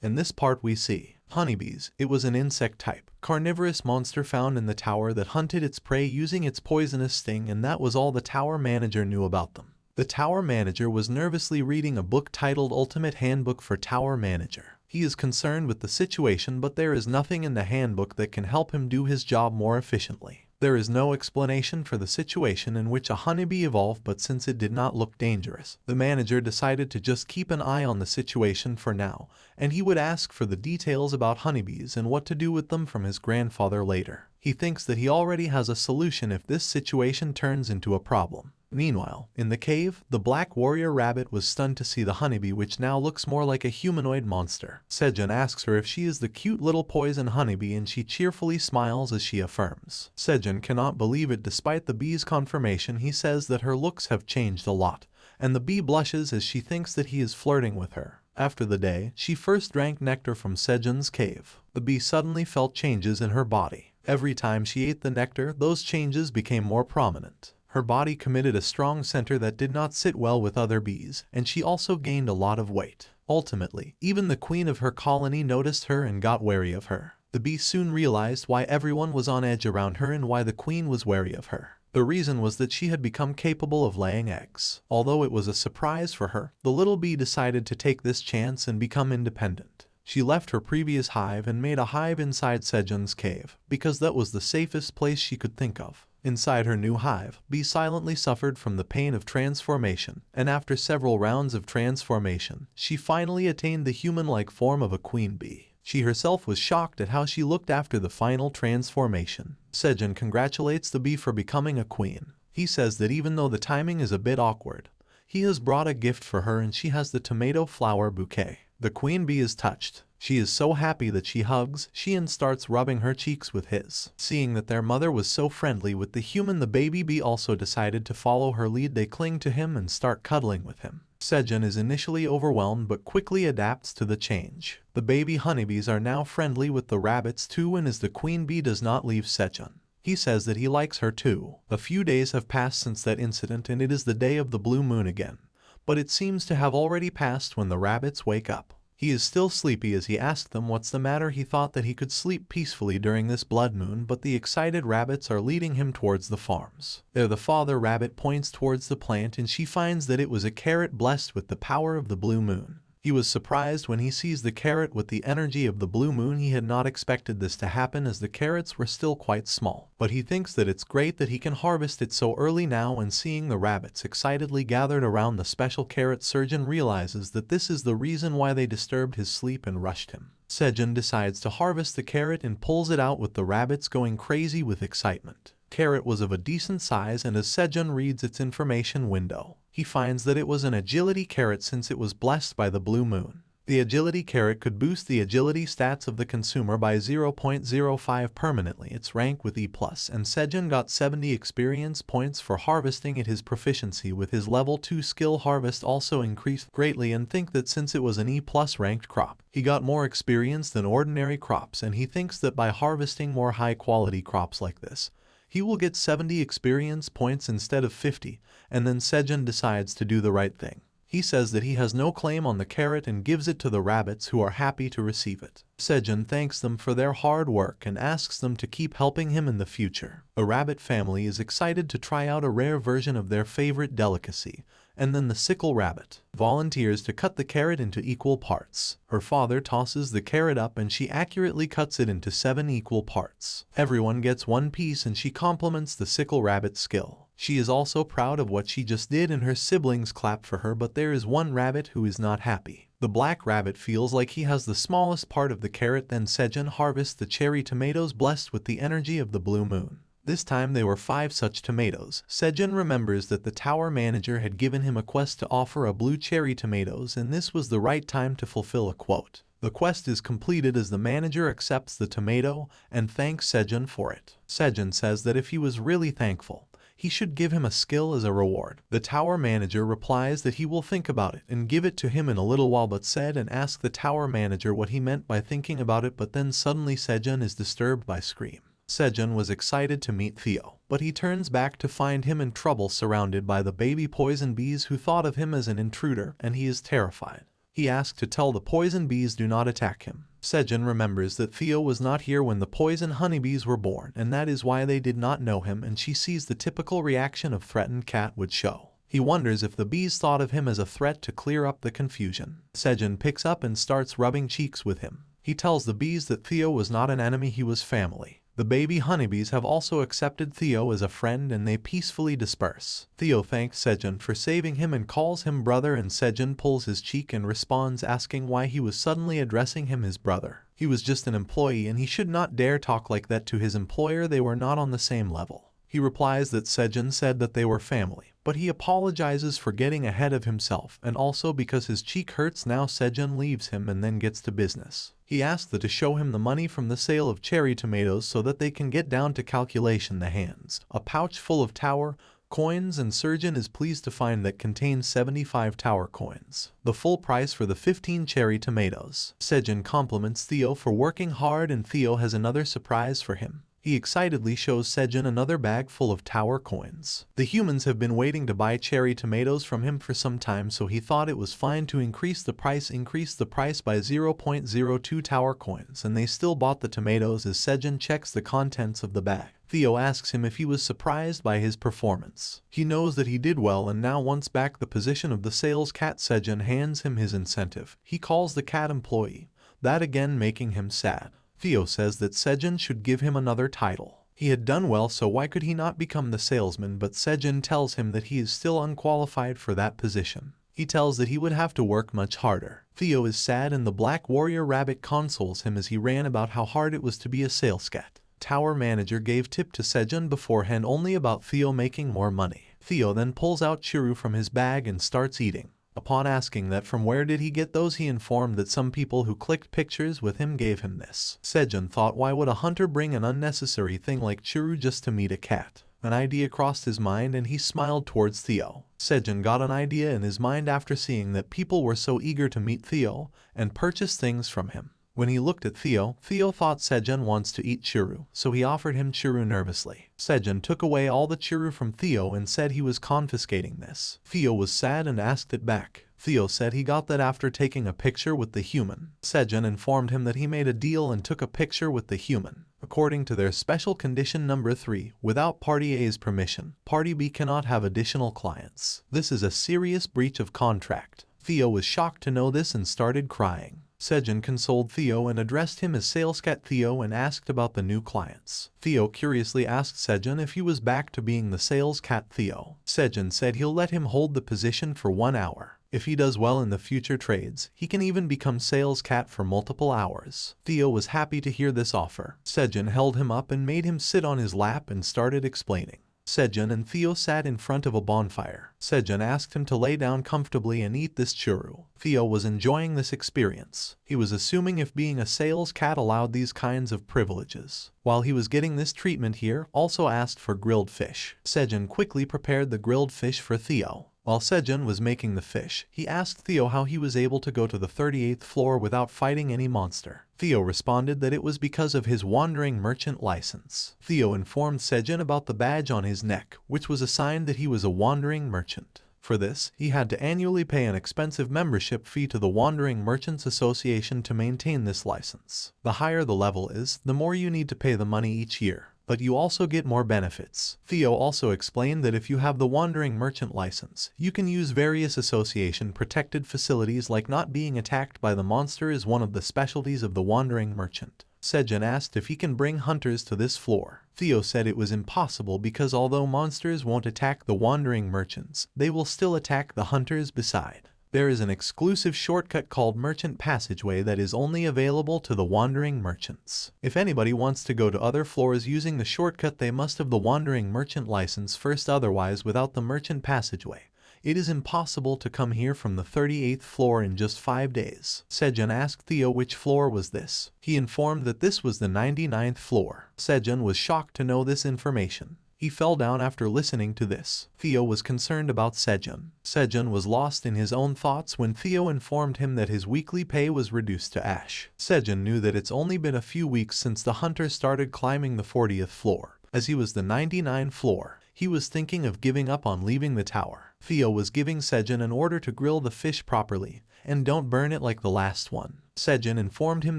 In this part we see honeybees. It was an insect type, carnivorous monster found in the tower that hunted its prey using its poisonous sting, and that was all the tower manager knew about them. The tower manager was nervously reading a book titled Ultimate Handbook for Tower Manager. He is concerned with the situation, but there is nothing in the handbook that can help him do his job more efficiently. There is no explanation for the situation in which a honeybee evolved, but since it did not look dangerous, the manager decided to just keep an eye on the situation for now, and he would ask for the details about honeybees and what to do with them from his grandfather later. He thinks that he already has a solution if this situation turns into a problem. Meanwhile, in the cave, the black warrior rabbit was stunned to see the honeybee, which now looks more like a humanoid monster. Sejun asks her if she is the cute little poison honeybee, and she cheerfully smiles as she affirms. Sejun cannot believe it despite the bee's confirmation. He says that her looks have changed a lot, and the bee blushes as she thinks that he is flirting with her. After the day she first drank nectar from Sejun's cave, the bee suddenly felt changes in her body. Every time she ate the nectar, those changes became more prominent. Her body committed a strong center that did not sit well with other bees, and she also gained a lot of weight. Ultimately, even the queen of her colony noticed her and got wary of her. The bee soon realized why everyone was on edge around her and why the queen was wary of her. The reason was that she had become capable of laying eggs. Although it was a surprise for her, the little bee decided to take this chance and become independent. She left her previous hive and made a hive inside Sejun's cave, because that was the safest place she could think of. Inside her new hive, Bee silently suffered from the pain of transformation, and after several rounds of transformation, she finally attained the human-like form of a queen bee. She herself was shocked at how she looked after the final transformation. Sejun congratulates the bee for becoming a queen. He says that even though the timing is a bit awkward, he has brought a gift for her and she has the tomato flower bouquet. The queen bee is touched. She is so happy that she hugs she and starts rubbing her cheeks with his. Seeing that their mother was so friendly with the human, the baby bee also decided to follow her lead. They cling to him and start cuddling with him. Sejun is initially overwhelmed but quickly adapts to the change. The baby honeybees are now friendly with the rabbits too, and as the queen bee does not leave Sejun, he says that he likes her too. A few days have passed since that incident and it is the day of the blue moon again, but it seems to have already passed when the rabbits wake up. He is still sleepy as he asked them what's the matter. He thought that he could sleep peacefully during this blood moon, but the excited rabbits are leading him towards the farms. There the father rabbit points towards the plant and she finds that it was a carrot blessed with the power of the blue moon. He was surprised when he sees the carrot with the energy of the blue moon. He had not expected this to happen as the carrots were still quite small, but he thinks that it's great that he can harvest it so early now. And seeing the rabbits excitedly gathered around the special carrot, Surgeon realizes that this is the reason why they disturbed his sleep and rushed him. Sejun decides to harvest the carrot and pulls it out with the rabbits going crazy with excitement. Carrot was of a decent size, and as Sejun reads its information window, he finds that it was an agility carrot since it was blessed by the blue moon. The agility carrot could boost the agility stats of the consumer by 0.05 permanently. Its rank with E+, and Sejun got 70 experience points for harvesting it. His proficiency with his level 2 skill harvest also increased greatly, and think that since it was an E+ ranked crop, he got more experience than ordinary crops, and he thinks that by harvesting more high quality crops like this, he will get 70 experience points instead of 50, and then Sejun decides to do the right thing. He says that he has no claim on the carrot and gives it to the rabbits, who are happy to receive it. Sejun thanks them for their hard work and asks them to keep helping him in the future. A rabbit family is excited to try out a rare version of their favorite delicacy, and then the sickle rabbit volunteers to cut the carrot into equal parts. Her father tosses the carrot up and she accurately cuts it into 7 equal parts. Everyone gets one piece and she compliments the sickle rabbit's skill. She is also proud of what she just did and her siblings clap for her, but there is one rabbit who is not happy. The black rabbit feels like he has the smallest part of the carrot. Then Sejun harvests the cherry tomatoes blessed with the energy of the blue moon. This time there were 5 such tomatoes. Sejun remembers that the tower manager had given him a quest to offer a blue cherry tomatoes, and this was the right time to fulfill a quote. The quest is completed as the manager accepts the tomato and thanks Sejun for it. Sejun says that if he was really thankful, he should give him a skill as a reward. The tower manager replies that he will think about it and give it to him in a little while, but Sejun asks the tower manager what he meant by thinking about it, but then suddenly Sejun is disturbed by scream. Sejun was excited to meet Theo, but he turns back to find him in trouble surrounded by the baby poison bees who thought of him as an intruder, and he is terrified. He asked to tell the poison bees do not attack him. Sejun remembers that Theo was not here when the poison honeybees were born, and that is why they did not know him, and she sees the typical reaction a threatened cat would show. He wonders if the bees thought of him as a threat to clear up the confusion. Sejun picks up and starts rubbing cheeks with him. He tells the bees that Theo was not an enemy, he was family. The baby honeybees have also accepted Theo as a friend and they peacefully disperse. Theo thanks Sejun for saving him and calls him brother, and Sejun pulls his cheek and responds asking why he was suddenly addressing him as brother. He was just an employee and he should not dare talk like that to his employer, they were not on the same level. He replies that Sejun said that they were family, but he apologizes for getting ahead of himself and also because his cheek hurts now. Sejun leaves him and then gets to business. He asks them to show him the money from the sale of cherry tomatoes so that they can get down to calculation. The hands a pouch full of tower coins and Sejun is pleased to find that contains 75 tower coins, the full price for the 15 cherry tomatoes. Sejun compliments Theo for working hard and Theo has another surprise for him. He excitedly shows Sejun another bag full of tower coins. The humans have been waiting to buy cherry tomatoes from him for some time, so he thought it was fine to increase the price by 0.02 tower coins, and they still bought the tomatoes. As Sejun checks the contents of the bag, Theo asks him if he was surprised by his performance. He knows that he did well and now wants back the position of the sales cat. Sejun hands him his incentive. He calls the cat employee, that again making him sad. Theo says that Sejun should give him another title. He had done well, so why could he not become the salesman, but Sejun tells him that he is still unqualified for that position. He tells that he would have to work much harder. Theo is sad and the Black Warrior Rabbit consoles him as he ran about how hard it was to be a sales cat. Tower manager gave tip to Sejun beforehand only about Theo making more money. Theo then pulls out churu from his bag and starts eating. Upon asking that from where did he get those, he informed that some people who clicked pictures with him gave him this. Sejun thought, why would a hunter bring an unnecessary thing like churu just to meet a cat? An idea crossed his mind and he smiled towards Theo. Sejun got an idea in his mind after seeing that people were so eager to meet Theo and purchase things from him. When he looked at Theo, Theo thought Sejun wants to eat churu, so he offered him churu nervously. Sejun took away all the churu from Theo and said he was confiscating this. Theo was sad and asked it back. Theo said he got that after taking a picture with the human. Sejun informed him that he made a deal and took a picture with the human. According to their special condition number 3, without Party A's permission, Party B cannot have additional clients. This is a serious breach of contract. Theo was shocked to know this and started crying. Sejun consoled Theo and addressed him as Sales Cat Theo and asked about the new clients. Theo curiously asked Sejun if he was back to being the Sales Cat Theo. Sejun said he'll let him hold the position for 1 hour. If he does well in the future trades, he can even become Sales Cat for multiple hours. Theo was happy to hear this offer. Sejun held him up and made him sit on his lap and started explaining. Sejun and Theo sat in front of a bonfire. Sejun asked him to lay down comfortably and eat this churu. Theo was enjoying this experience. He was assuming if being a sales cat allowed these kinds of privileges. While he was getting this treatment, here also asked for grilled fish. Sejun quickly prepared the grilled fish for Theo. While Sejun was making the fish, he asked Theo how he was able to go to the 38th floor without fighting any monster. Theo responded that it was because of his wandering merchant license. Theo informed Sejun about the badge on his neck, which was a sign that he was a wandering merchant. For this, he had to annually pay an expensive membership fee to the Wandering Merchants Association to maintain this license. The higher the level is, the more you need to pay the money each year. But you also get more benefits. Theo also explained that if you have the Wandering Merchant license, you can use various association-protected facilities, like not being attacked by the monster is one of the specialties of the Wandering Merchant. Sejun asked if he can bring hunters to this floor. Theo said it was impossible because although monsters won't attack the Wandering Merchants, they will still attack the hunters beside. There is an exclusive shortcut called Merchant Passageway that is only available to the Wandering Merchants. If anybody wants to go to other floors using the shortcut, they must have the Wandering Merchant license first, otherwise without the Merchant Passageway, it is impossible to come here from the 38th floor in just 5 days. Sejun asked Theo which floor was this. He informed that this was the 99th floor. Sejun was shocked to know this information. He fell down after listening to this. Theo was concerned about Sejun. Sejun was lost in his own thoughts when Theo informed him that his weekly pay was reduced to ash. Sejun knew that it's only been a few weeks since the hunter started climbing the 40th floor. As he was the 99th floor, he was thinking of giving up on leaving the tower. Theo was giving Sejun an order to grill the fish properly, and don't burn it like the last one. Sejun informed him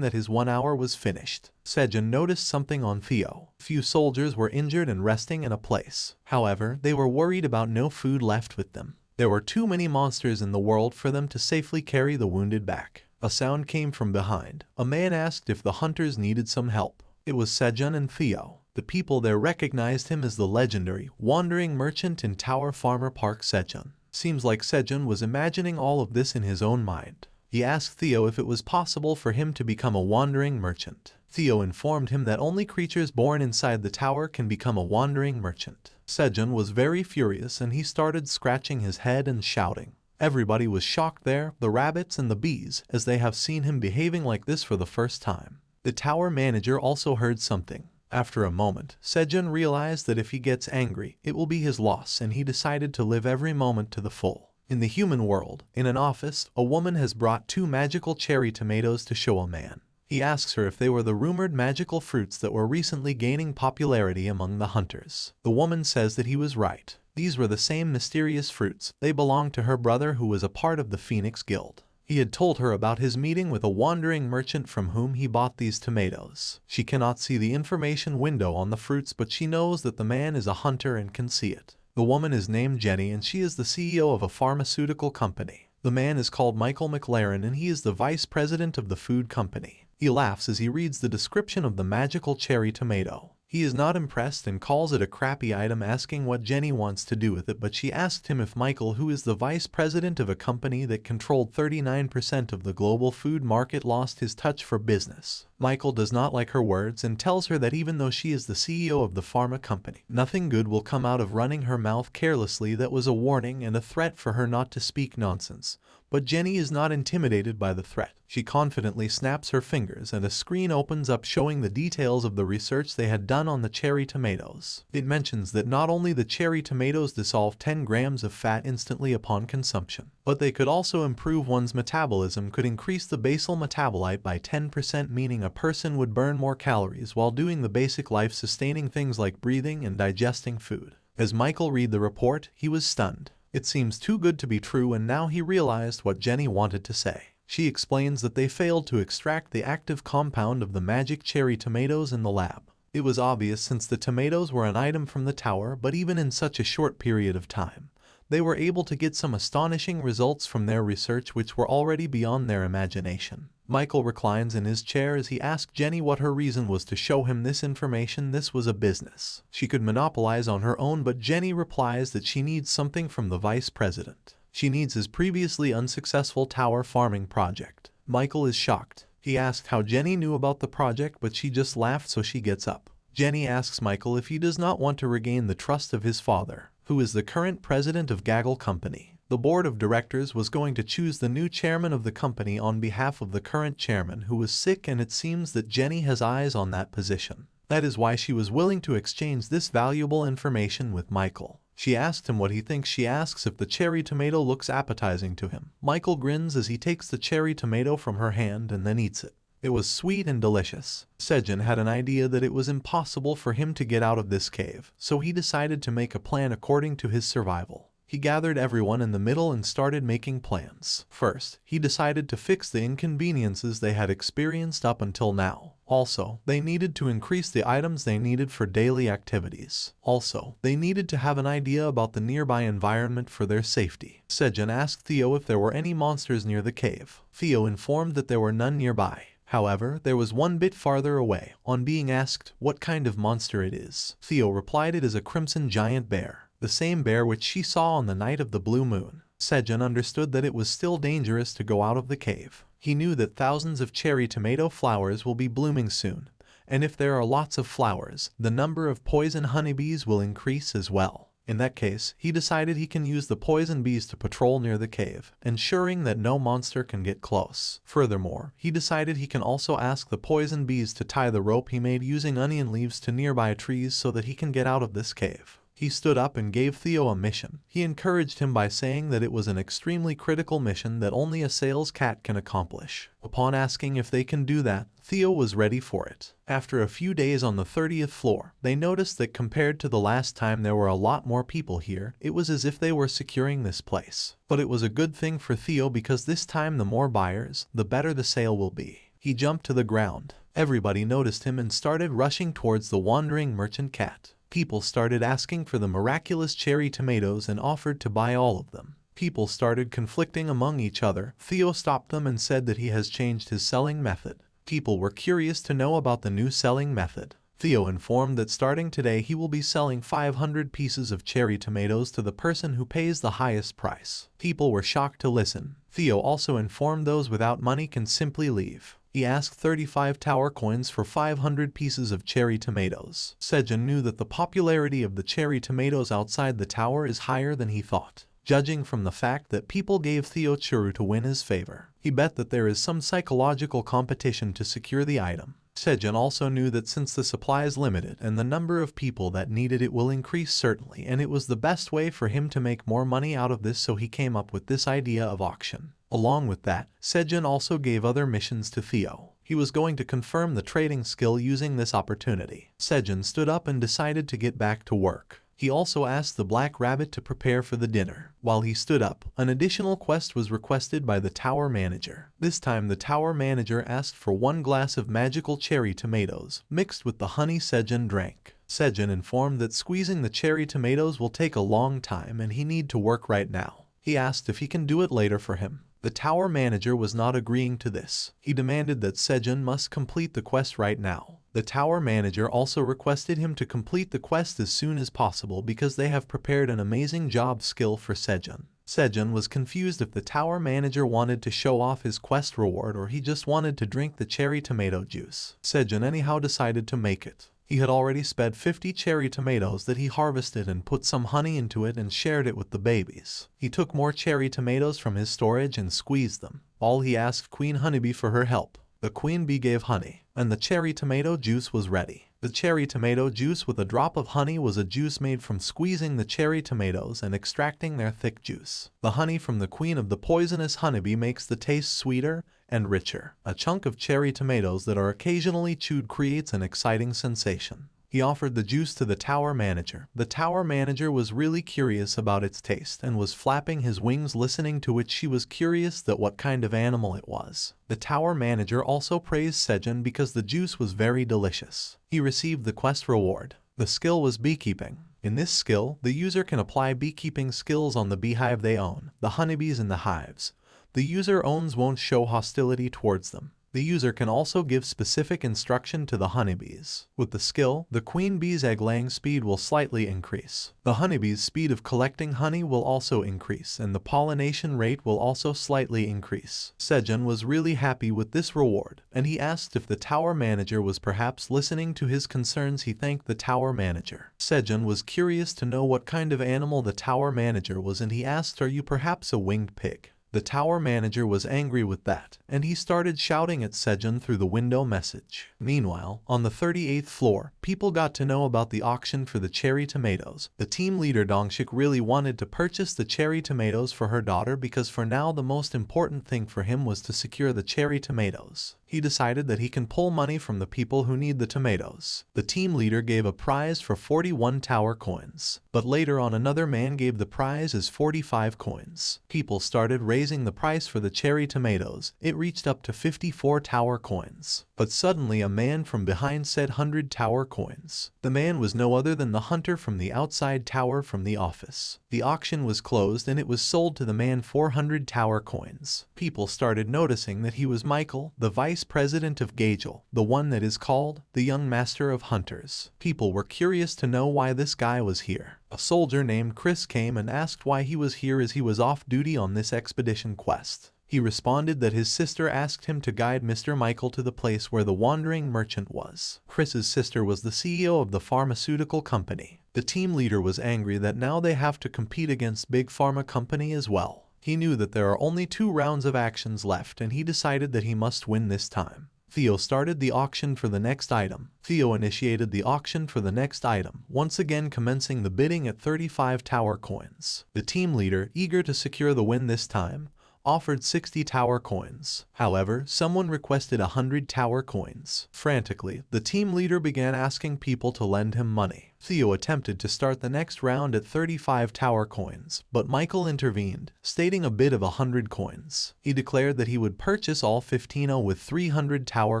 that his 1 hour was finished. Sejun noticed something on Theo. Few soldiers were injured and resting in a place. However, they were worried about no food left with them. There were too many monsters in the world for them to safely carry the wounded back. A sound came from behind. A man asked if the hunters needed some help. It was Sejun and Theo. The people there recognized him as the legendary, wandering merchant in Tower Farmer Park Sejun. Seems like Sejun was imagining all of this in his own mind. He asked Theo if it was possible for him to become a wandering merchant. Theo informed him that only creatures born inside the tower can become a wandering merchant. Sejun was very furious and he started scratching his head and shouting. Everybody was shocked there, the rabbits and the bees, as they have seen him behaving like this for the first time. The tower manager also heard something. After a moment, Sejun realized that if he gets angry, it will be his loss, and he decided to live every moment to the full. In the human world, in an office, a woman has brought 2 magical cherry tomatoes to show a man. He asks her if they were the rumored magical fruits that were recently gaining popularity among the hunters. The woman says that he was right. These were the same mysterious fruits. They belonged to her brother who was a part of the Phoenix Guild. He had told her about his meeting with a wandering merchant from whom he bought these tomatoes. She cannot see the information window on the fruits, but she knows that the man is a hunter and can see it. The woman is named Jenny and she is the CEO of a pharmaceutical company. The man is called Michael McLaren and he is the vice president of the food company. He laughs as he reads the description of the magical cherry tomato. He is not impressed and calls it a crappy item, asking what Jenny wants to do with it, but she asked him if Michael, who is the vice president of a company that controlled 39% of the global food market, lost his touch for business. Michael does not like her words and tells her that even though she is the CEO of the pharma company, nothing good will come out of running her mouth carelessly. That was a warning and a threat for her not to speak nonsense. But Jenny is not intimidated by the threat. She confidently snaps her fingers and a screen opens up showing the details of the research they had done on the cherry tomatoes. It mentions that not only the cherry tomatoes dissolve 10 grams of fat instantly upon consumption, but they could also improve one's metabolism, could increase the basal metabolite by 10%, meaning a person would burn more calories while doing the basic life-sustaining things like breathing and digesting food. As Michael read the report, he was stunned. It seems too good to be true, and now he realized what Jenny wanted to say. She explains that they failed to extract the active compound of the magic cherry tomatoes in the lab. It was obvious since the tomatoes were an item from the tower, but even in such a short period of time, they were able to get some astonishing results from their research which were already beyond their imagination. Michael reclines in his chair as he asked Jenny what her reason was to show him this information. This was a business she could monopolize on her own, but Jenny replies that she needs something from the vice president. She needs his previously unsuccessful tower farming project. Michael is shocked. He asked how Jenny knew about the project, but she just laughed, so she gets up. Jenny asks Michael if he does not want to regain the trust of his father, who is the current president of Gaggle Company. The board of directors was going to choose the new chairman of the company on behalf of the current chairman, who was sick, and it seems that Jenny has eyes on that position. That is why she was willing to exchange this valuable information with Michael. She asked him what he thinks. She asks if the cherry tomato looks appetizing to him. Michael grins as he takes the cherry tomato from her hand and then eats it. It was sweet and delicious. Sejun had an idea that it was impossible for him to get out of this cave, so he decided to make a plan according to his survival. He gathered everyone in the middle and started making plans. First, he decided to fix the inconveniences they had experienced up until now. Also, they needed to increase the items they needed for daily activities. Also, they needed to have an idea about the nearby environment for their safety. Sejun asked Theo if there were any monsters near the cave. Theo informed that there were none nearby. However, there was one bit farther away. On being asked what kind of monster it is, Theo replied it is a crimson giant bear, the same bear which she saw on the night of the blue moon. Sejun understood that it was still dangerous to go out of the cave. He knew that thousands of cherry tomato flowers will be blooming soon, and if there are lots of flowers, the number of poison honeybees will increase as well. In that case, he decided he can use the poison bees to patrol near the cave, ensuring that no monster can get close. Furthermore, he decided he can also ask the poison bees to tie the rope he made using onion leaves to nearby trees so that he can get out of this cave. He stood up and gave Theo a mission. He encouraged him by saying that it was an extremely critical mission that only a sales cat can accomplish. Upon asking if they can do that, Theo was ready for it. After a few days on the 30th floor, they noticed that compared to the last time there were a lot more people here. It was as if they were securing this place. But it was a good thing for Theo because this time the more buyers, the better the sale will be. He jumped to the ground. Everybody noticed him and started rushing towards the wandering merchant cat. People started asking for the miraculous cherry tomatoes and offered to buy all of them. People started conflicting among each other. Theo stopped them and said that he has changed his selling method. People were curious to know about the new selling method. Theo informed that starting today he will be selling 500 pieces of cherry tomatoes to the person who pays the highest price. People were shocked to listen. Theo also informed those without money can simply leave. He asked 35 tower coins for 500 pieces of cherry tomatoes. Sejun knew that the popularity of the cherry tomatoes outside the tower is higher than he thought. Judging from the fact that people gave Theo churu to win his favor, he bet that there is some psychological competition to secure the item. Sejun also knew that since the supply is limited and the number of people that needed it will increase certainly, and it was the best way for him to make more money out of this, so he came up with this idea of auction. Along with that, Sejun also gave other missions to Theo. He was going to confirm the trading skill using this opportunity. Sejun stood up and decided to get back to work. He also asked the Black Rabbit to prepare for the dinner. While he stood up, an additional quest was requested by the tower manager. This time the tower manager asked for 1 glass of magical cherry tomatoes, mixed with the honey Sejun drank. Sejun informed that squeezing the cherry tomatoes will take a long time and he need to work right now. He asked if he can do it later for him. The tower manager was not agreeing to this. He demanded that Sejun must complete the quest right now. The tower manager also requested him to complete the quest as soon as possible because they have prepared an amazing job skill for Sejun. Sejun was confused if the tower manager wanted to show off his quest reward or he just wanted to drink the cherry tomato juice. Sejun anyhow decided to make it. He had already sped 50 cherry tomatoes that he harvested and put some honey into it and shared it with the babies. He took more cherry tomatoes from his storage and squeezed them. All he asked Queen Honeybee for her help. The queen bee gave honey, and the cherry tomato juice was ready. The cherry tomato juice with a drop of honey was a juice made from squeezing the cherry tomatoes and extracting their thick juice. The honey from the queen of the poisonous honeybee makes the taste sweeter and richer. A chunk of cherry tomatoes that are occasionally chewed creates an exciting sensation. He offered the juice to the tower manager. The tower manager was really curious about its taste and was flapping his wings listening to it. She was curious that what kind of animal it was. The tower manager also praised Sejun because the juice was very delicious. He received the quest reward. The skill was beekeeping. In this skill, the user can apply beekeeping skills on the beehive they own. The honeybees in the hives the user owns won't show hostility towards them. The user can also give specific instruction to the honeybees. With the skill, the queen bee's egg-laying speed will slightly increase. The honeybee's speed of collecting honey will also increase, and the pollination rate will also slightly increase. Sejun was really happy with this reward, and he asked if the tower manager was perhaps listening to his concerns. He thanked the tower manager. Sejun was curious to know what kind of animal the tower manager was, and he asked, "Are you perhaps a winged pig?" The tower manager was angry with that, and he started shouting at Sejun through the window message. Meanwhile, on the 38th floor, people got to know about the auction for the cherry tomatoes. The team leader Dongshik really wanted to purchase the cherry tomatoes for her daughter because for now the most important thing for him was to secure the cherry tomatoes. He decided that he can pull money from the people who need the tomatoes. The team leader gave a prize for 41 tower coins, but later on another man gave the prize as 45 coins. People started raising the price for the cherry tomatoes. It reached up to 54 tower coins. But suddenly a man from behind said 100 tower coins. The man was no other than the hunter from the outside tower from the office. The auction was closed and it was sold to the man 400 tower coins. People started noticing that he was Michael, the vice president of Gagel, the one that is called the young master of hunters. People were curious to know why this guy was here. A soldier named Chris came and asked why he was here as he was off duty on this expedition quest. He responded that his sister asked him to guide Mr. Michael to the place where the wandering merchant was. Chris's sister was the CEO of the pharmaceutical company. The team leader was angry that now they have to compete against Big Pharma Company as well. He knew that there are only 2 rounds of actions left and he decided that he must win this time. Theo started the auction for the next item. Theo initiated the auction for the next item, once again commencing the bidding at 35 tower coins. The team leader, eager to secure the win this time, offered 60 tower coins. However, someone requested 100 tower coins. Frantically, the team leader began asking people to lend him money. Theo attempted to start the next round at 35 tower coins, but Michael intervened, stating a bid of 100 coins. He declared that he would purchase all 15 with 300 tower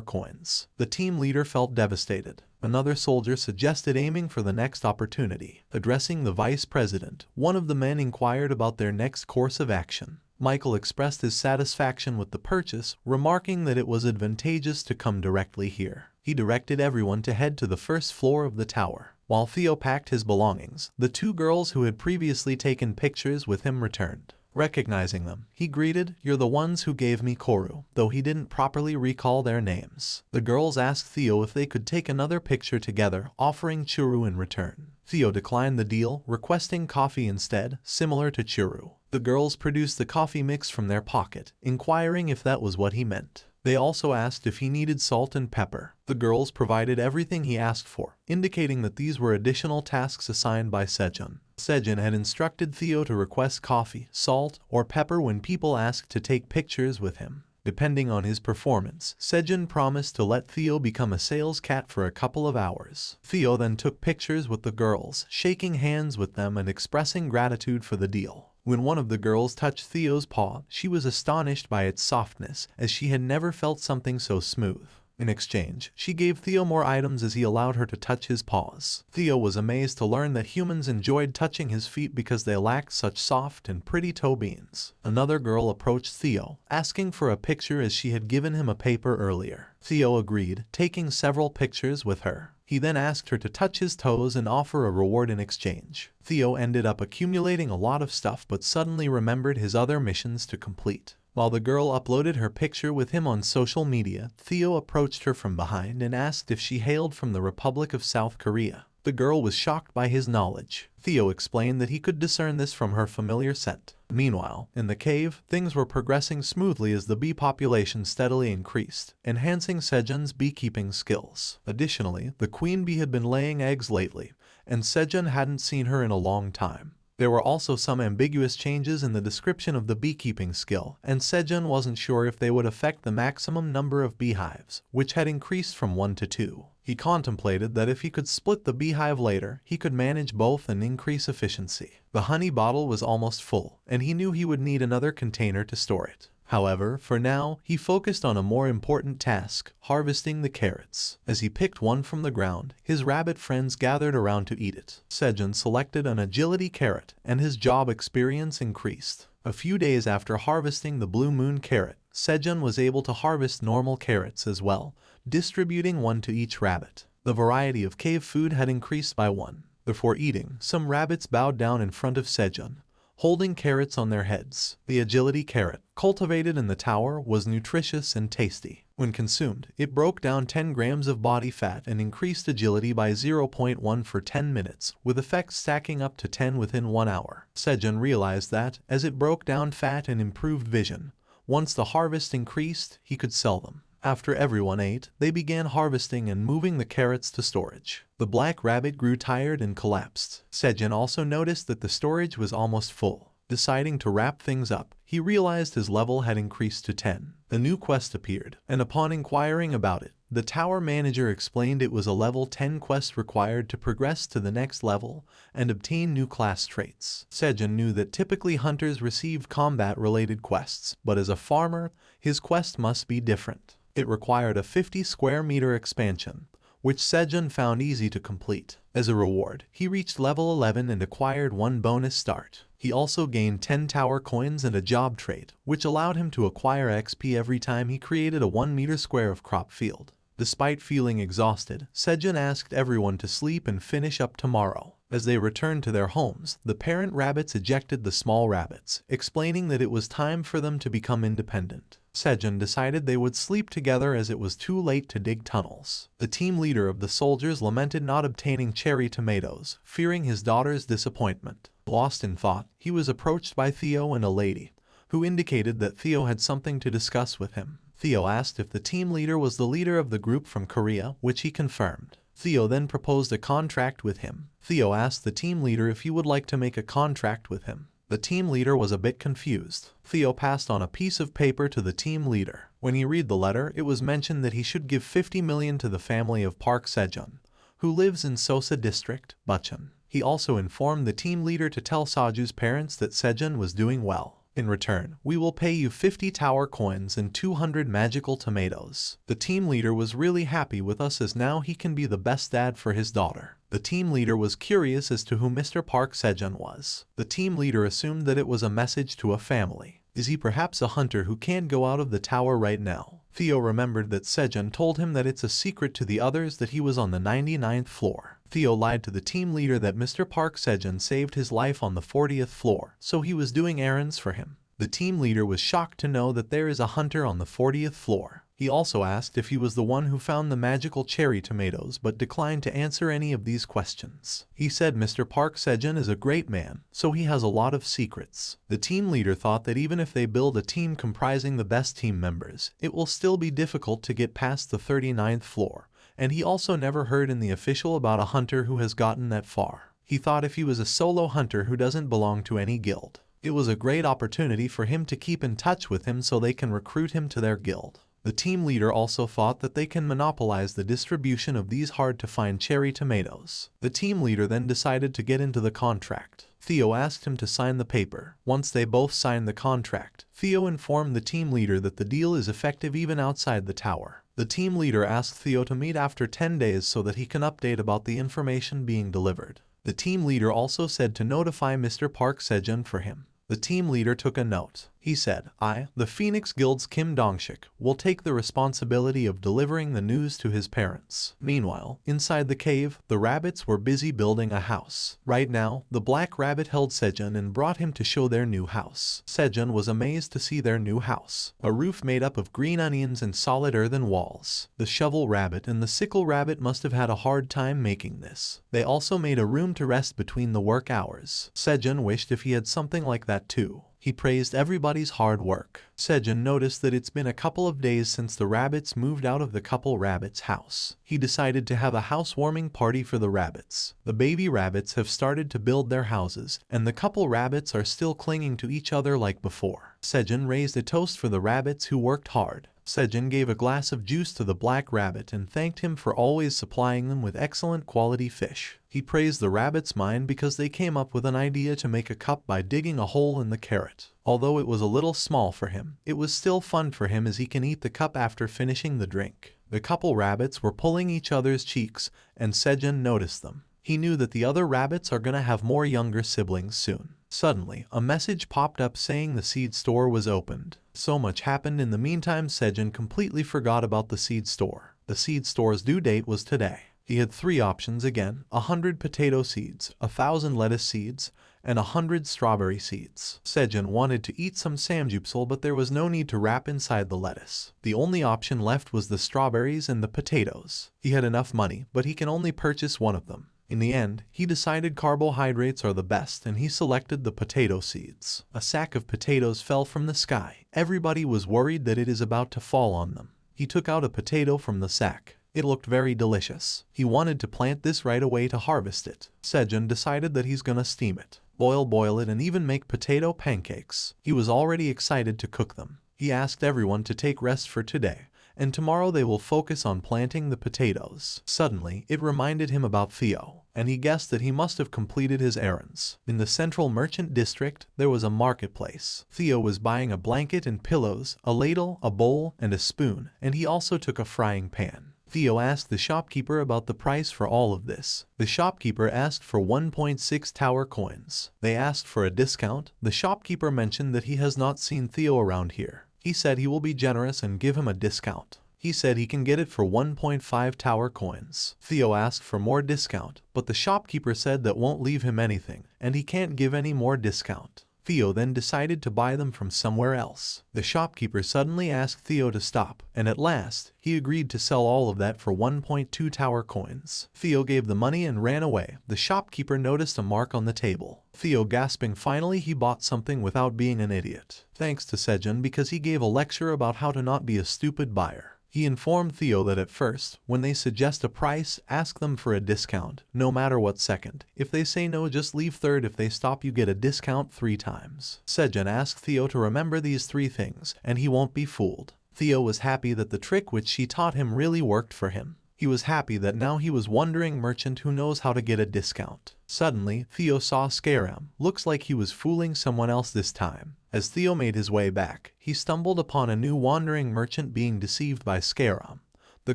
coins. The team leader felt devastated. Another soldier suggested aiming for the next opportunity. Addressing the vice president, one of the men inquired about their next course of action. Michael expressed his satisfaction with the purchase, remarking that it was advantageous to come directly here. He directed everyone to head to the first floor of the tower. While Theo packed his belongings, the two girls who had previously taken pictures with him returned. Recognizing them, he greeted, "You're the ones who gave me Koru," though he didn't properly recall their names. The girls asked Theo if they could take another picture together, offering Churu in return. Theo declined the deal, requesting coffee instead, similar to Churu. The girls produced the coffee mix from their pocket, inquiring if that was what he meant. They also asked if he needed salt and pepper. The girls provided everything he asked for, indicating that these were additional tasks assigned by Sejun. Sejun had instructed Theo to request coffee, salt, or pepper when people asked to take pictures with him. Depending on his performance, Sejun promised to let Theo become a sales cat for a couple of hours. Theo then took pictures with the girls, shaking hands with them and expressing gratitude for the deal. When one of the girls touched Theo's paw, she was astonished by its softness, as she had never felt something so smooth. In exchange, she gave Theo more items as he allowed her to touch his paws. Theo was amazed to learn that humans enjoyed touching his feet because they lacked such soft and pretty toe beans. Another girl approached Theo, asking for a picture as she had given him a paper earlier. Theo agreed, taking several pictures with her. He then asked her to touch his toes and offer a reward in exchange. Theo ended up accumulating a lot of stuff but suddenly remembered his other missions to complete. While the girl uploaded her picture with him on social media, Theo approached her from behind and asked if she hailed from the Republic of South Korea. The girl was shocked by his knowledge. Theo explained that he could discern this from her familiar scent. Meanwhile, in the cave, things were progressing smoothly as the bee population steadily increased, enhancing Sejun's beekeeping skills. Additionally, the queen bee had been laying eggs lately, and Sejun hadn't seen her in a long time. There were also some ambiguous changes in the description of the beekeeping skill, and Sejun wasn't sure if they would affect the maximum number of beehives, which had increased from 1 to 2. He contemplated that if he could split the beehive later, he could manage both and increase efficiency. The honey bottle was almost full, and he knew he would need another container to store it. However, for now, he focused on a more important task, harvesting the carrots. As he picked one from the ground, his rabbit friends gathered around to eat it. Sejun selected an agility carrot, and his job experience increased. A few days after harvesting the blue moon carrot, Sejun was able to harvest normal carrots as well, distributing one to each rabbit. The variety of cave food had increased by 1. Before eating, some rabbits bowed down in front of Sejun, holding carrots on their heads. The agility carrot, cultivated in the tower, was nutritious and tasty. When consumed, it broke down 10 grams of body fat and increased agility by 0.1 for 10 minutes, with effects stacking up to 10 within 1 hour. Sejun realized that, as it broke down fat and improved vision, once the harvest increased, he could sell them. After everyone ate, they began harvesting and moving the carrots to storage. The black rabbit grew tired and collapsed. Sejun also noticed that the storage was almost full. Deciding to wrap things up, he realized his level had increased to 10. A new quest appeared, and upon inquiring about it, the tower manager explained it was a level 10 quest required to progress to the next level and obtain new class traits. Sejun knew that typically hunters received combat-related quests, but as a farmer, his quest must be different. It required a 50 square meter expansion, which Sejun found easy to complete. As a reward, he reached level 11 and acquired 1 bonus start. He also gained 10 tower coins and a job trait, which allowed him to acquire XP every time he created a 1 meter square of crop field. Despite feeling exhausted, Sejun asked everyone to sleep and finish up tomorrow. As they returned to their homes, the parent rabbits ejected the small rabbits, explaining that it was time for them to become independent. Sejun decided they would sleep together as it was too late to dig tunnels. The team leader of the soldiers lamented not obtaining cherry tomatoes, fearing his daughter's disappointment. Lost in thought, he was approached by Theo and a lady, who indicated that Theo had something to discuss with him. Theo asked if the team leader was the leader of the group from Korea, which he confirmed. Theo then proposed a contract with him. Theo asked the team leader if he would like to make a contract with him. The team leader was a bit confused. Theo passed on a piece of paper to the team leader. When he read the letter, it was mentioned that he should give 50 million to the family of Park Sejun, who lives in Sosa District, Bucheon. He also informed the team leader to tell Saju's parents that Sejun was doing well. In return, we will pay you 50 tower coins and 200 magical tomatoes. The team leader was really happy with us as now he can be the best dad for his daughter. The team leader was curious as to who Mr. Park Sejun was. The team leader assumed that it was a message to a family. Is he perhaps a hunter who can't go out of the tower right now? Theo remembered that Sejun told him that it's a secret to the others that he was on the 99th floor. Theo lied to the team leader that Mr. Park Sejun saved his life on the 40th floor, so he was doing errands for him. The team leader was shocked to know that there is a hunter on the 40th floor. He also asked if he was the one who found the magical cherry tomatoes but declined to answer any of these questions. He said Mr. Park Sejun is a great man, so he has a lot of secrets. The team leader thought that even if they build a team comprising the best team members, it will still be difficult to get past the 39th floor, and he also never heard in the official about a hunter who has gotten that far. He thought if he was a solo hunter who doesn't belong to any guild, it was a great opportunity for him to keep in touch with him so they can recruit him to their guild. The team leader also thought that they can monopolize the distribution of these hard-to-find cherry tomatoes. The team leader then decided to get into the contract. Theo asked him to sign the paper. Once they both signed the contract, Theo informed the team leader that the deal is effective even outside the tower. The team leader asked Theo to meet after 10 days so that he can update about the information being delivered. The team leader also said to notify Mr. Park Sejun for him. The team leader took a note. He said, I, the Phoenix Guild's Kim Dongshik, will take the responsibility of delivering the news to his parents. Meanwhile, inside the cave, the rabbits were busy building a house. Right now, the black rabbit held Sejun and brought him to show their new house. Sejun was amazed to see their new house. A roof made up of green onions and solid earthen walls. The shovel rabbit and the sickle rabbit must have had a hard time making this. They also made a room to rest between the work hours. Sejun wished if he had something like that too. He praised everybody's hard work. Sejun noticed that it's been a couple of days since the rabbits moved out of the couple rabbits' house. He decided to have a housewarming party for the rabbits. The baby rabbits have started to build their houses, and the couple rabbits are still clinging to each other like before. Sejun raised a toast for the rabbits who worked hard. Sejun gave a glass of juice to the black rabbit and thanked him for always supplying them with excellent quality fish. He praised the rabbit's mind because they came up with an idea to make a cup by digging a hole in the carrot. Although it was a little small for him, it was still fun for him as he can eat the cup after finishing the drink. The couple rabbits were pulling each other's cheeks, and Sejun noticed them. He knew that the other rabbits are gonna have more younger siblings soon. Suddenly, a message popped up saying the seed store was opened. So much happened in the meantime Sejun completely forgot about the seed store. The seed store's due date was today. He had 3 options again, 100 potato seeds, 1,000 lettuce seeds, and 100 strawberry seeds. Sejun wanted to eat some samgyeopsal but there was no need to wrap inside the lettuce. The only option left was the strawberries and the potatoes. He had enough money, but he can only purchase one of them. In the end, he decided carbohydrates are the best and he selected the potato seeds. A sack of potatoes fell from the sky. Everybody was worried that it is about to fall on them. He took out a potato from the sack. It looked very delicious. He wanted to plant this right away to harvest it. Sejun decided that he's gonna steam it, boil it and even make potato pancakes. He was already excited to cook them. He asked everyone to take rest for today, and tomorrow they will focus on planting the potatoes. Suddenly, it reminded him about Theo, and he guessed that he must have completed his errands. In the central merchant district, there was a marketplace. Theo was buying a blanket and pillows, a ladle, a bowl, and a spoon, and he also took a frying pan. Theo asked the shopkeeper about the price for all of this. The shopkeeper asked for 1.6 tower coins. They asked for a discount. The shopkeeper mentioned that he has not seen Theo around here. He said he will be generous and give him a discount. He said he can get it for 1.5 tower coins. Theo asked for more discount, but the shopkeeper said that won't leave him anything, and he can't give any more discount. Theo then decided to buy them from somewhere else. The shopkeeper suddenly asked Theo to stop, and at last, he agreed to sell all of that for 1.2 tower coins. Theo gave the money and ran away. The shopkeeper noticed a mark on the table. Theo gasping finally he bought something without being an idiot. Thanks to Sejun because he gave a lecture about how to not be a stupid buyer. He informed Theo that at first, when they suggest a price, ask them for a discount, no matter what second. If they say no, just leave third. If they stop, you get a discount 3 times. Sejun asked Theo to remember these 3 things, and he won't be fooled. Theo was happy that the trick which she taught him really worked for him. He was happy that now he was wandering merchant who knows how to get a discount. Suddenly, Theo saw Scaram. Looks like he was fooling someone else this time. As Theo made his way back, he stumbled upon a new wandering merchant being deceived by Scaram, the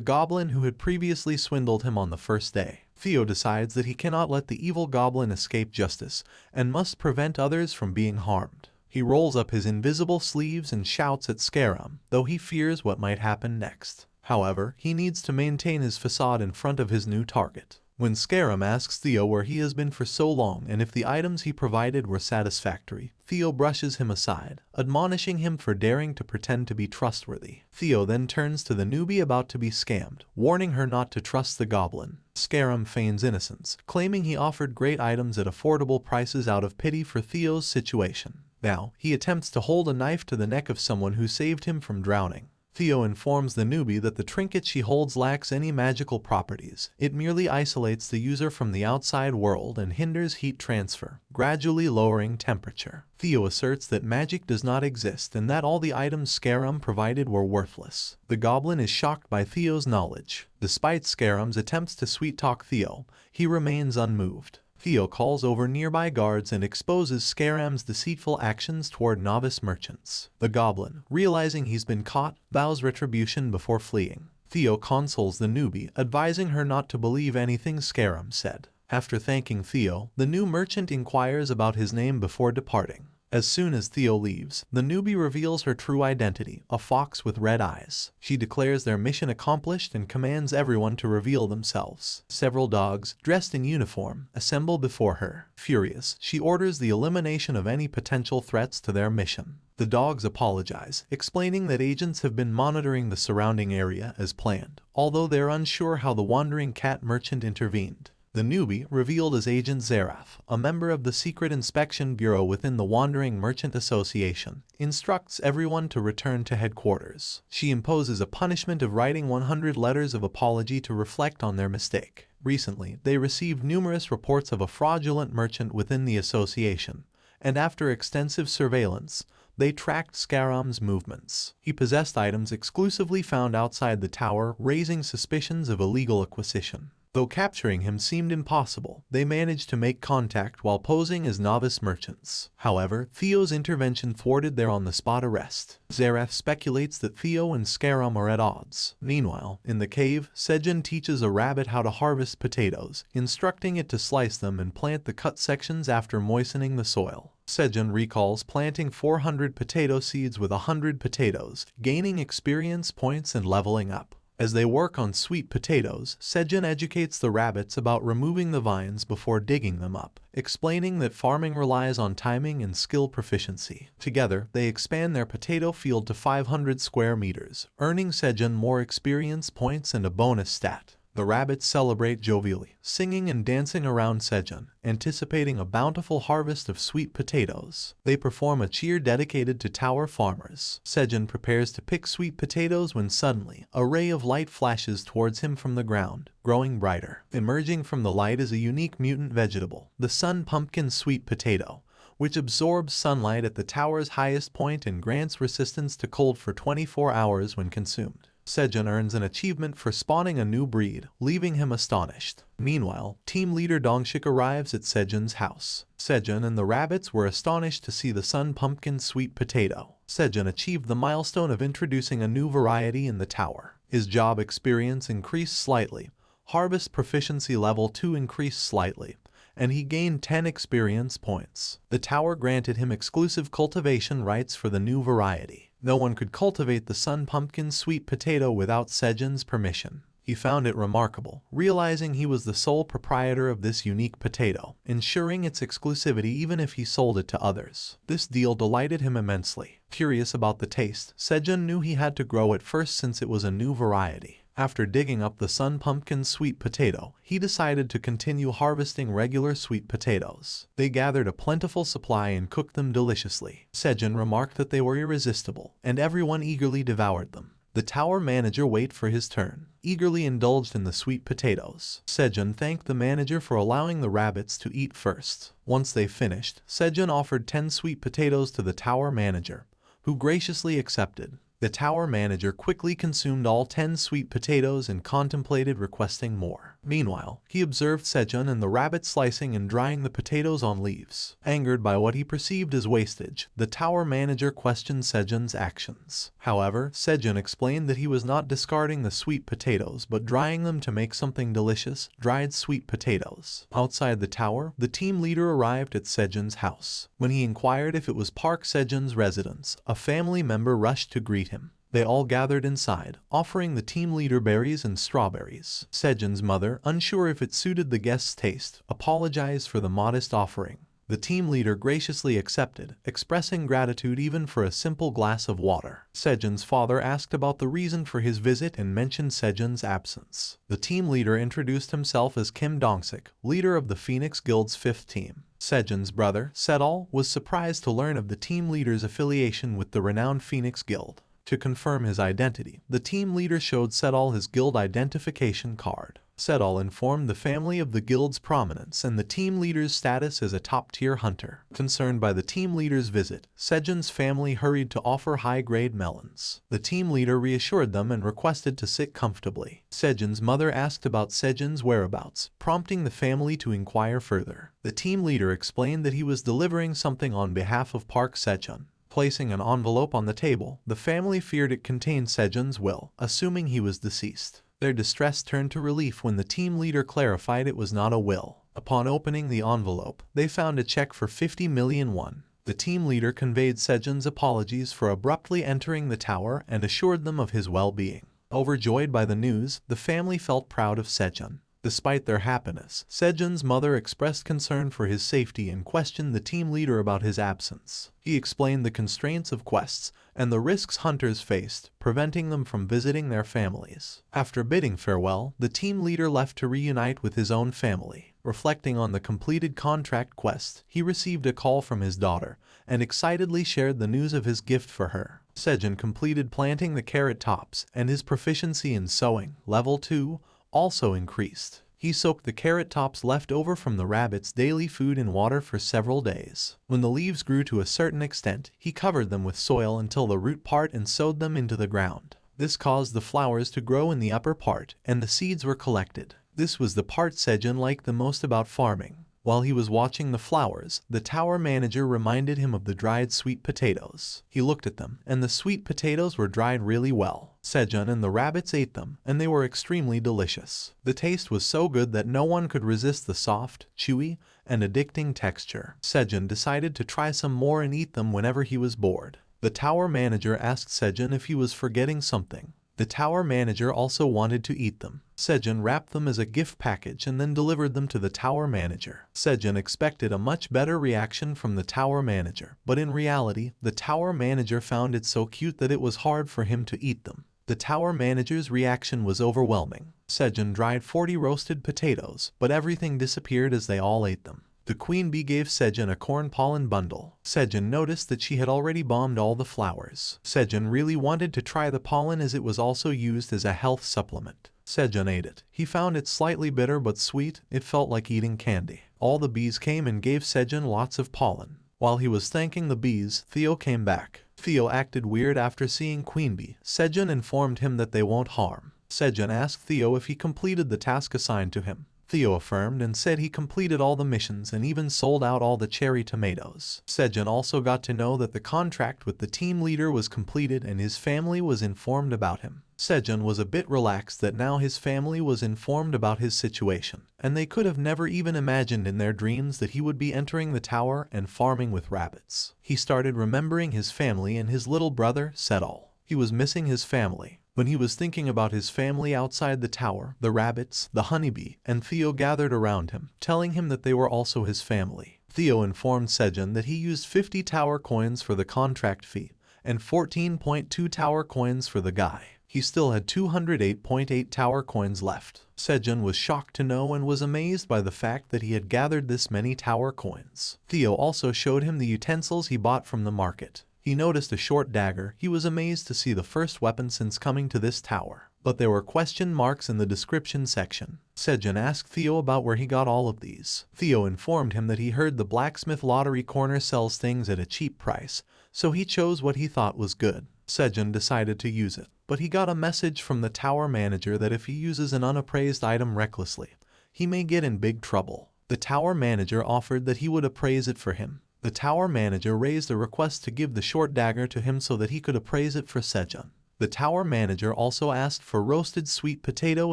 goblin who had previously swindled him on the first day. Theo decides that he cannot let the evil goblin escape justice and must prevent others from being harmed. He rolls up his invisible sleeves and shouts at Scaram, though he fears what might happen next. However, he needs to maintain his facade in front of his new target. When Scaram asks Theo where he has been for so long and if the items he provided were satisfactory, Theo brushes him aside, admonishing him for daring to pretend to be trustworthy. Theo then turns to the newbie about to be scammed, warning her not to trust the goblin. Scaram feigns innocence, claiming he offered great items at affordable prices out of pity for Theo's situation. Now, he attempts to hold a knife to the neck of someone who saved him from drowning. Theo informs the newbie that the trinket she holds lacks any magical properties. It merely isolates the user from the outside world and hinders heat transfer, gradually lowering temperature. Theo asserts that magic does not exist and that all the items Scaram provided were worthless. The goblin is shocked by Theo's knowledge. Despite Scaram's attempts to sweet-talk Theo, he remains unmoved. Theo calls over nearby guards and exposes Scaram's deceitful actions toward novice merchants. The goblin, realizing he's been caught, vows retribution before fleeing. Theo consoles the newbie, advising her not to believe anything Scaram said. After thanking Theo, the new merchant inquires about his name before departing. As soon as Theo leaves, the newbie reveals her true identity, a fox with red eyes. She declares their mission accomplished and commands everyone to reveal themselves. Several dogs, dressed in uniform, assemble before her. Furious, she orders the elimination of any potential threats to their mission. The dogs apologize, explaining that agents have been monitoring the surrounding area as planned, although they're unsure how the wandering cat merchant intervened. The newbie, revealed as Agent Zaraf, a member of the Secret Inspection Bureau within the Wandering Merchant Association, instructs everyone to return to headquarters. She imposes a punishment of writing 100 letters of apology to reflect on their mistake. Recently, they received numerous reports of a fraudulent merchant within the association, and after extensive surveillance, they tracked Scaram's movements. He possessed items exclusively found outside the tower, raising suspicions of illegal acquisition. Though capturing him seemed impossible, they managed to make contact while posing as novice merchants. However, Theo's intervention thwarted their on-the-spot arrest. Zareth speculates that Theo and Scaram are at odds. Meanwhile, in the cave, Sejun teaches a rabbit how to harvest potatoes, instructing it to slice them and plant the cut sections after moistening the soil. Sejun recalls planting 400 potato seeds with 100 potatoes, gaining experience points and leveling up. As they work on sweet potatoes, Sejun educates the rabbits about removing the vines before digging them up, explaining that farming relies on timing and skill proficiency. Together, they expand their potato field to 500 square meters, earning Sejun more experience points and a bonus stat. The rabbits celebrate jovially, singing and dancing around Sejun, anticipating a bountiful harvest of sweet potatoes. They perform a cheer dedicated to tower farmers. Sejun prepares to pick sweet potatoes when suddenly, a ray of light flashes towards him from the ground, growing brighter. Emerging from the light is a unique mutant vegetable, the sun pumpkin sweet potato, which absorbs sunlight at the tower's highest point and grants resistance to cold for 24 hours when consumed. Sejun earns an achievement for spawning a new breed, leaving him astonished. Meanwhile, team leader Dongshik arrives at Sejun's house. Sejun and the rabbits were astonished to see the sun pumpkin sweet potato. Sejun achieved the milestone of introducing a new variety in the tower. His job experience increased slightly, harvest proficiency level 2 increased slightly, and he gained 10 experience points. The tower granted him exclusive cultivation rights for the new variety. No one could cultivate the sun pumpkin sweet potato without Sejun's permission. He found it remarkable, realizing he was the sole proprietor of this unique potato, ensuring its exclusivity even if he sold it to others. This deal delighted him immensely. Curious about the taste, Sejun knew he had to grow it first since it was a new variety. After digging up the Sun Pumpkin sweet potato, he decided to continue harvesting regular sweet potatoes. They gathered a plentiful supply and cooked them deliciously. Sejun remarked that they were irresistible, and everyone eagerly devoured them. The tower manager waited for his turn, eagerly indulged in the sweet potatoes. Sejun thanked the manager for allowing the rabbits to eat first. Once they finished, Sejun offered 10 sweet potatoes to the tower manager, who graciously accepted. The tower manager quickly consumed all 10 sweet potatoes and contemplated requesting more. Meanwhile, he observed Sejun and the rabbit slicing and drying the potatoes on leaves. Angered by what he perceived as wastage, the tower manager questioned Sejun's actions. However, Sejun explained that he was not discarding the sweet potatoes but drying them to make something delicious, dried sweet potatoes. Outside the tower, the team leader arrived at Sejun's house. When he inquired if it was Park Sejun's residence, a family member rushed to greet him. They all gathered inside, offering the team leader berries and strawberries. Sejun's mother, unsure if it suited the guest's taste, apologized for the modest offering. The team leader graciously accepted, expressing gratitude even for a simple glass of water. Sejun's father asked about the reason for his visit and mentioned Sejun's absence. The team leader introduced himself as Kim Dong-sik, leader of the Phoenix Guild's 5th team. Sejun's brother, Sedol, was surprised to learn of the team leader's affiliation with the renowned Phoenix Guild. To confirm his identity, the team leader showed Sedol his guild identification card. Sedol informed the family of the guild's prominence and the team leader's status as a top-tier hunter. Concerned by the team leader's visit, Sejun's family hurried to offer high-grade melons. The team leader reassured them and requested to sit comfortably. Sejun's mother asked about Sejun's whereabouts, prompting the family to inquire further. The team leader explained that he was delivering something on behalf of Park Sejun. Placing an envelope on the table, the family feared it contained Sejun's will, assuming he was deceased. Their distress turned to relief when the team leader clarified it was not a will. Upon opening the envelope, they found a check for 50 million won. The team leader conveyed Sejun's apologies for abruptly entering the tower and assured them of his well-being. Overjoyed by the news, the family felt proud of Sejun. Despite their happiness, Sejun's mother expressed concern for his safety and questioned the team leader about his absence. He explained the constraints of quests and the risks hunters faced, preventing them from visiting their families. After bidding farewell, the team leader left to reunite with his own family. Reflecting on the completed contract quest, he received a call from his daughter and excitedly shared the news of his gift for her. Sejun completed planting the carrot tops, and his proficiency in sowing, level 2, also increased. He soaked the carrot tops left over from the rabbit's daily food in water for several days. When the leaves grew to a certain extent, he covered them with soil until the root part and sowed them into the ground. This caused the flowers to grow in the upper part, and the seeds were collected. This was the part Sejun liked the most about farming. While he was watching the flowers, the tower manager reminded him of the dried sweet potatoes. He looked at them, and the sweet potatoes were dried really well. Sejun and the rabbits ate them, and they were extremely delicious. The taste was so good that no one could resist the soft, chewy, and addicting texture. Sejun decided to try some more and eat them whenever he was bored. The tower manager asked Sejun if he was forgetting something. The tower manager also wanted to eat them. Sejun wrapped them as a gift package and then delivered them to the tower manager. Sejun expected a much better reaction from the tower manager, but in reality, the tower manager found it so cute that it was hard for him to eat them. The tower manager's reaction was overwhelming. Sejun dried 40 roasted potatoes, but everything disappeared as they all ate them. The queen bee gave Sejun a corn pollen bundle. Sejun noticed that she had already bombed all the flowers. Sejun really wanted to try the pollen as it was also used as a health supplement. Sejun ate it. He found it slightly bitter but sweet. It felt like eating candy. All the bees came and gave Sejun lots of pollen. While he was thanking the bees, Theo came back. Theo acted weird after seeing Queen Bee. Sejun informed him that they won't harm. Sejun asked Theo if he completed the task assigned to him. Theo affirmed and said he completed all the missions and even sold out all the cherry tomatoes. Sejun also got to know that the contract with the team leader was completed and his family was informed about him. Sejun was a bit relaxed that now his family was informed about his situation, and they could have never even imagined in their dreams that he would be entering the tower and farming with rabbits. He started remembering his family and his little brother, Sedol. He was missing his family. When he was thinking about his family outside the tower, the rabbits, the honeybee, and Theo gathered around him, telling him that they were also his family. Theo informed Sejun that he used 50 tower coins for the contract fee and 14.2 tower coins for the guy. He still had 208.8 tower coins left. Sejun was shocked to know and was amazed by the fact that he had gathered this many tower coins. Theo also showed him the utensils he bought from the market. He noticed a short dagger. He was amazed to see the first weapon since coming to this tower, but there were question marks in the description section. Sejun asked Theo about where he got all of these. Theo informed him that he heard the blacksmith lottery corner sells things at a cheap price, so he chose what he thought was good. Sejun decided to use it, but he got a message from the tower manager that if he uses an unappraised item recklessly, he may get in big trouble. The tower manager offered that he would appraise it for him. The tower manager raised a request to give the short dagger to him so that he could appraise it for Sejun. The tower manager also asked for roasted sweet potato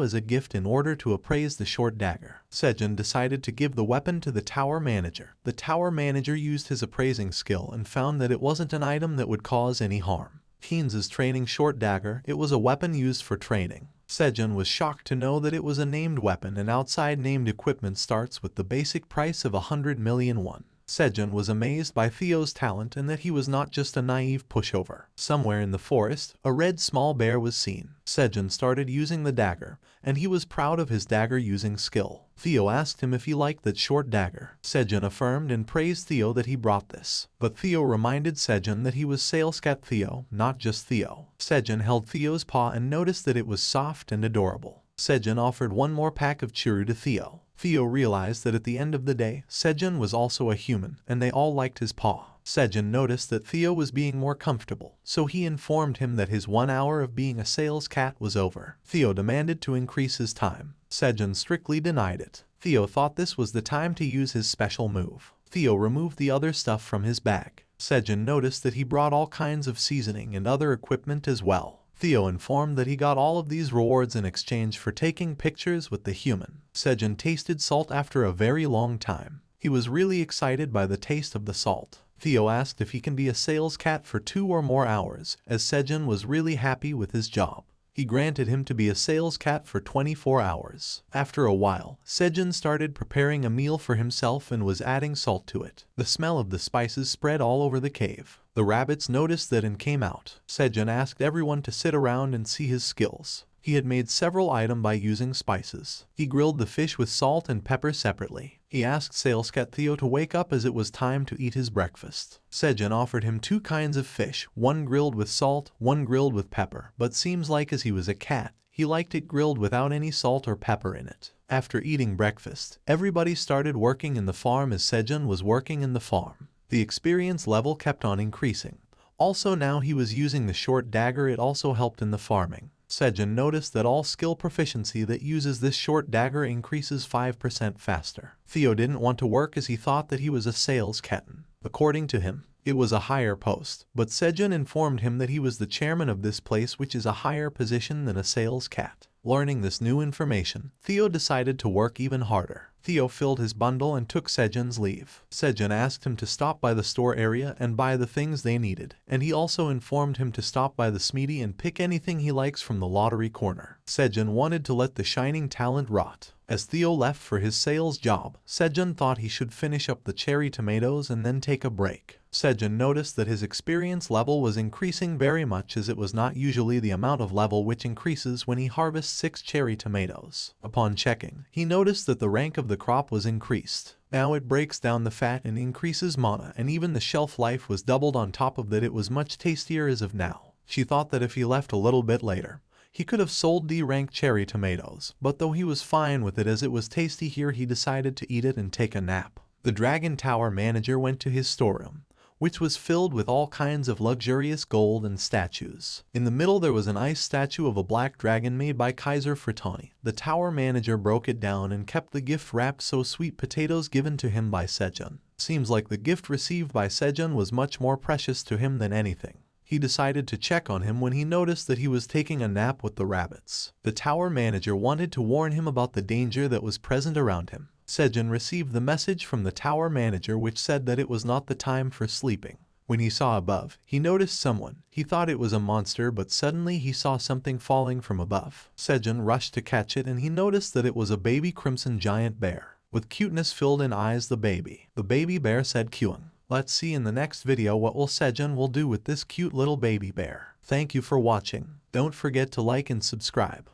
as a gift in order to appraise the short dagger. Sejun decided to give the weapon to the tower manager. The tower manager used his appraising skill and found that it wasn't an item that would cause any harm. Keen's training short dagger, it was a weapon used for training. Sejun was shocked to know that it was a named weapon, and outside named equipment starts with the basic price of 100 million won. Sejun was amazed by Theo's talent and that he was not just a naive pushover. Somewhere in the forest, a red small bear was seen. Sejun started using the dagger, and he was proud of his dagger using skill. Theo asked him if he liked that short dagger. Sejun affirmed and praised Theo that he brought this. But Theo reminded Sejun that he was Salescat Theo, not just Theo. Sejun held Theo's paw and noticed that it was soft and adorable. Sejun offered one more pack of churu to Theo. Theo realized that at the end of the day, Sejun was also a human, and they all liked his paw. Sejun noticed that Theo was being more comfortable, so he informed him that his 1 hour of being a sales cat was over. Theo demanded to increase his time. Sejun strictly denied it. Theo thought this was the time to use his special move. Theo removed the other stuff from his bag. Sejun noticed that he brought all kinds of seasoning and other equipment as well. Theo informed that he got all of these rewards in exchange for taking pictures with the human. Sejun tasted salt after a very long time. He was really excited by the taste of the salt. Theo asked if he can be a sales cat for 2 or more hours, as Sejun was really happy with his job. He granted him to be a sales cat for 24 hours. After a while, Sejun started preparing a meal for himself and was adding salt to it. The smell of the spices spread all over the cave. The rabbits noticed that and came out. Sejun asked everyone to sit around and see his skills. He had made several items by using spices. He grilled the fish with salt and pepper separately. He asked Salescat Theo to wake up as it was time to eat his breakfast. Sejun offered him 2 kinds of fish, one grilled with salt, one grilled with pepper, but seems like as he was a cat, he liked it grilled without any salt or pepper in it. After eating breakfast, everybody started working in the farm as Sejun was working in the farm. The experience level kept on increasing. Also now he was using the short dagger, it also helped in the farming. Sejun noticed that all skill proficiency that uses this short dagger increases 5% faster. Theo didn't want to work as he thought that he was a sales kitten. According to him, it was a higher post, but Sejun informed him that he was the chairman of this place, which is a higher position than a sales cat. Learning this new information, Theo decided to work even harder. Theo filled his bundle and took Sejun's leave. Sejun asked him to stop by the store area and buy the things they needed, and he also informed him to stop by the smithy and pick anything he likes from the lottery corner. Sejun wanted to let the shining talent rot. As Theo left for his sales job, Sejun thought he should finish up the cherry tomatoes and then take a break. Sejun noticed that his experience level was increasing very much, as it was not usually the amount of level which increases when he harvests 6 cherry tomatoes. Upon checking, he noticed that the rank of the crop was increased. Now it breaks down the fat and increases mana, and even the shelf life was doubled. On top of that, it was much tastier as of now. She thought that if he left a little bit later, he could have sold D-rank cherry tomatoes, but though he was fine with it as it was tasty here, he decided to eat it and take a nap. The Dragon Tower manager went to his storeroom, which was filled with all kinds of luxurious gold and statues. In the middle there was an ice statue of a black dragon made by Kaiser Fritani. The tower manager broke it down and kept the gift wrapped so sweet potatoes given to him by Sejun. Seems like the gift received by Sejun was much more precious to him than anything. He decided to check on him when he noticed that he was taking a nap with the rabbits. The tower manager wanted to warn him about the danger that was present around him. Sejun received the message from the tower manager which said that it was not the time for sleeping. When he saw above, he noticed someone. He thought it was a monster, but suddenly he saw something falling from above. Sejun rushed to catch it and he noticed that it was a baby crimson giant bear. With cuteness filled in eyes, the baby bear said "Kyung." Let's see in the next video what Sejun will do with this cute little baby bear. Thank you for watching. Don't forget to like and subscribe.